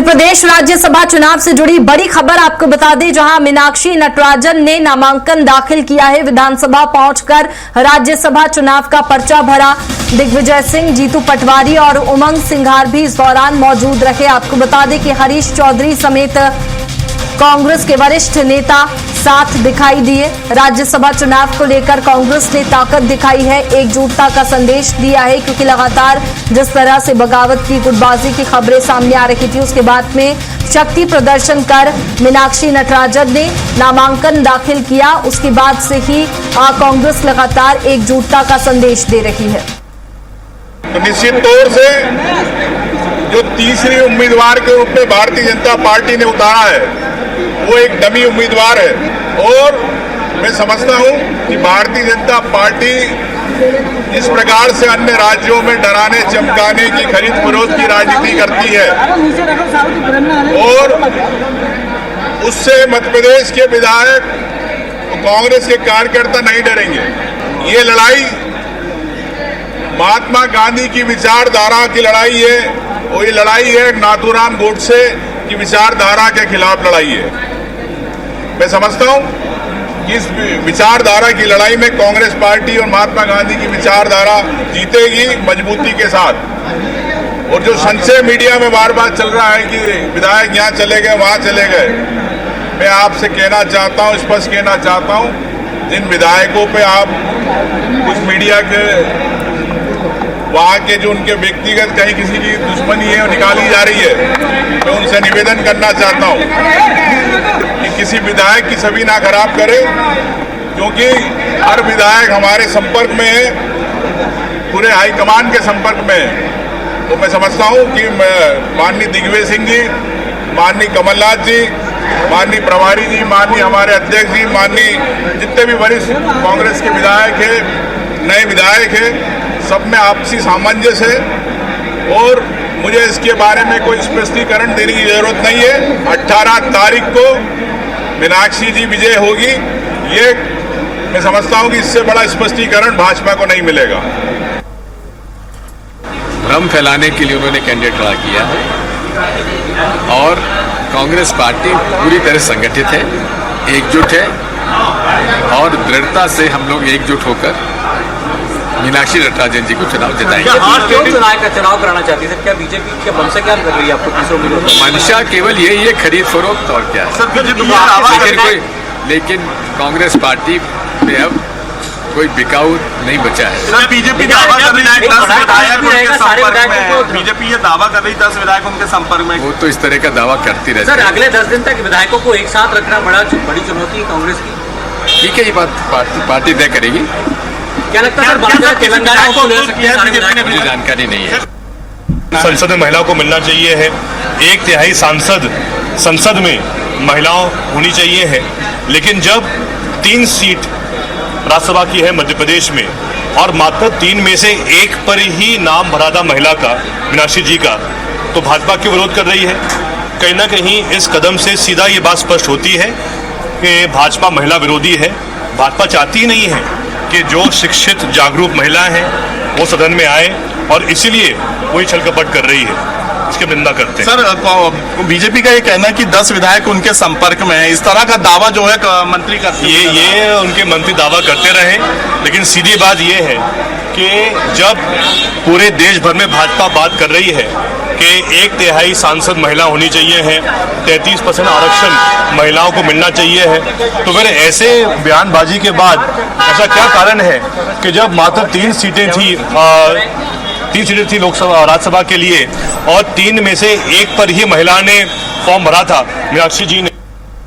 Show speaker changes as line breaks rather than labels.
प्रदेश राज्यसभा चुनाव से जुड़ी बड़ी खबर आपको बता दें, जहां मीनाक्षी नटराजन ने नामांकन दाखिल किया है। विधानसभा पहुंचकर राज्यसभा चुनाव का पर्चा भरा। दिग्विजय सिंह, जीतू पटवारी और उमंग सिंघार भी इस दौरान मौजूद रहे। आपको बता दें कि हरीश चौधरी समेत कांग्रेस के वरिष्ठ नेता साथ दिखाई दिए। राज्यसभा चुनाव को लेकर कांग्रेस ने ताकत दिखाई है, एकजुटता का संदेश दिया है, क्योंकि लगातार जिस तरह से बगावत की, गुटबाजी की खबरें सामने आ रही थी, उसके बाद में शक्ति प्रदर्शन कर मीनाक्षी नटराजन ने नामांकन दाखिल किया। उसके बाद से ही कांग्रेस लगातार एकजुटता का संदेश दे रही है।
तो निश्चित तौर से जो तीसरी उम्मीदवार के रूप में भारतीय जनता पार्टी ने उतारा है वो एक डमी उम्मीदवार है, और मैं समझता हूं कि भारतीय जनता पार्टी इस प्रकार से अन्य राज्यों में डराने चमकाने की, खरीद फरोख्त की राजनीति करती है, और उससे मध्य प्रदेश के विधायक कांग्रेस के कार्यकर्ता नहीं डरेंगे। ये लड़ाई महात्मा गांधी की विचारधारा की लड़ाई है, और ये लड़ाई है नाथूराम गोडसे की विचारधारा के खिलाफ लड़ाई है। मैं समझता हूं कि इस विचारधारा की लड़ाई में कांग्रेस पार्टी और महात्मा गांधी की विचारधारा जीतेगी मजबूती के साथ। और जो संशय मीडिया में बार बार चल रहा है कि विधायक यहां चले गए, वहां चले गए, मैं आपसे कहना चाहता हूं, स्पष्ट कहना चाहता हूं, जिन विधायकों पे आप कुछ मीडिया के वहां के जो उनके व्यक्तिगत कहीं किसी की दुश्मनी है वो निकाली जा रही है, मैं उनसे निवेदन करना चाहता हूं कि किसी विधायक की छवि ना खराब करें, क्योंकि हर विधायक हमारे संपर्क में है, पूरे हाईकमान के संपर्क में है। तो मैं समझता हूं कि माननीय दिग्विजय सिंह जी, माननीय कमलनाथ जी, माननीय प्रभारी जी, माननीय हमारे अध्यक्ष जी, माननीय जितने भी वरिष्ठ कांग्रेस के विधायक है, नए विधायक है, सब में आपसी सामंजस्य है, और मुझे इसके बारे में कोई स्पष्टीकरण देने की जरूरत नहीं है। 18 तारीख को मीनाक्षी जी विजय होगी, ये मैं समझता हूं कि इससे बड़ा स्पष्टीकरण भाजपा को नहीं मिलेगा।
भ्रम फैलाने के लिए उन्होंने कैंडिडेट खड़ा किया है, और कांग्रेस पार्टी पूरी तरह संगठित है, एकजुट है, और दृढ़ता से हम लोग एकजुट होकर मीनाक्षी नटराजन जी को चुनाव जिताएंगे।
क्यों चुनाव कराना चाहती है सर? क्या बीजेपी क्या मंशा क्या कर रही है आपको तीसरों में?
मंशा केवल यही है, खरीद फरोख्त, और क्या है। लेकिन कांग्रेस पार्टी में अब कोई बिकाऊ नहीं बचा है।
सर, बीजेपी दावा कर रही है 10 विधायक उनके संपर्क में है। बीजेपी ये दावा कर रही है 10 विधायक उनके संपर्क में।
वो तो इस तरह का दावा करती रहती है।
सर, अगले 10 दिन तक विधायकों को एक साथ रखना बड़ी चुनौती है कांग्रेस की।
ठीक है, ये बात पार्टी तय करेगी।
क्या लगता है सर, तेलंगाना को ले सकती है?
मुझे जानकारी नहीं है।
संसद में महिलाओं को मिलना चाहिए है, 1/3 सांसद संसद में महिलाओं होनी चाहिए है, लेकिन जब 3 सीट राज्यसभा की है मध्य प्रदेश में, और मात्र 3 में से 1 पर ही नाम भरा था महिला का, मीनाक्षी जी का, तो भाजपा क्यों विरोध कर रही है? कहीं ना कहीं इस कदम से सीधा ये बात स्पष्ट होती है कि भाजपा महिला विरोधी है। भाजपा चाहती ही नहीं है कि जो शिक्षित जागरूक महिलाएं हैं वो सदन में आए, और इसीलिए वही छल कपट कर रही है, इसकी निंदा करते हैं।
सर, बीजेपी का ये कहना है कि 10 विधायक उनके संपर्क में है, इस तरह का दावा जो है मंत्री करते हैं।
ये उनके मंत्री दावा करते रहे, लेकिन सीधी बात ये है कि जब पूरे देश भर में भाजपा बात कर रही है कि 1/3 सांसद महिला होनी चाहिए है, 33% आरक्षण महिलाओं को मिलना चाहिए है, तो फिर ऐसे बयानबाजी के बाद ऐसा क्या कारण है कि जब मात्र 3 सीटें थी लोकसभा राज्यसभा के लिए, और 3 में से 1 पर ही महिला ने फॉर्म भरा था, मीनाक्षी जी ने।